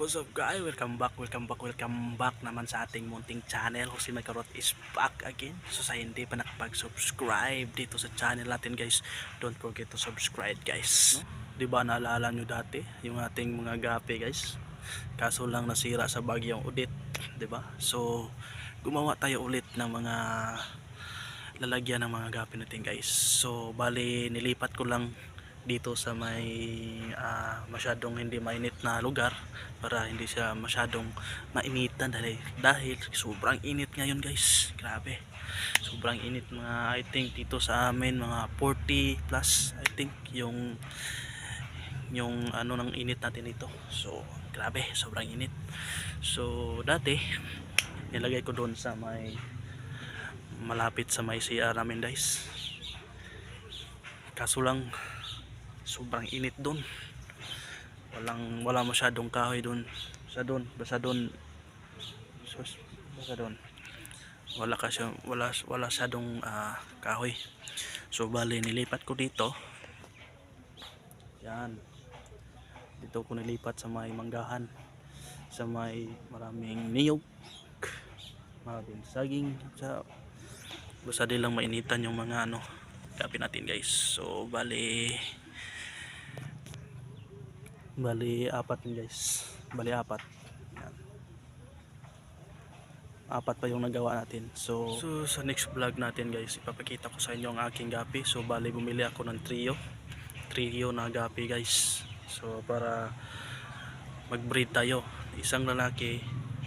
What's up guys? Welcome back naman sa ating munting channel. Si Makarot is back again. So sa hindi pa nakapag-subscribe dito sa channel natin guys, don't forget to subscribe guys. No? Diba naalala nyo dati yung ating mga gapi guys? Kaso lang nasira sa bagyong Odette, diba? So gumawa tayo ulit ng mga lalagyan ng mga gapi natin guys. So bali nilipat ko lang dito sa may masyadong hindi mainit na lugar para hindi siya masyadong mainitan dahil sobrang init ngayon guys. Grabe, sobrang init, mga I think dito sa amin mga 40 plus I think yung ano ng init natin dito. So grabe, sobrang init. So dati nilagay ko doon sa may malapit sa may CR namin guys, kaso lang sobrang init doon, wala masyadong kahoy doon, basta doon wala masyadong kahoy. So bali nilipat ko dito, yan, dito ko nilipat sa may manggahan, sa may maraming niyog, maraming saging, basta di lang mainitan yung mga gapi natin guys. So bali apat yun guys, apat. Yan. Apat pa yung nagawa natin. So sa next vlog natin guys, ipapakita ko sa inyo ang aking gapi. So bali bumili ako ng trio na gapi guys. So para mag-breed tayo, isang lalaki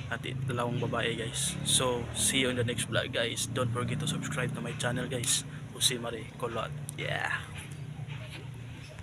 at dalawang babae guys. So see you in the next vlog guys. Don't forget to subscribe to my channel guys. Jose Marie Colot. Yeah.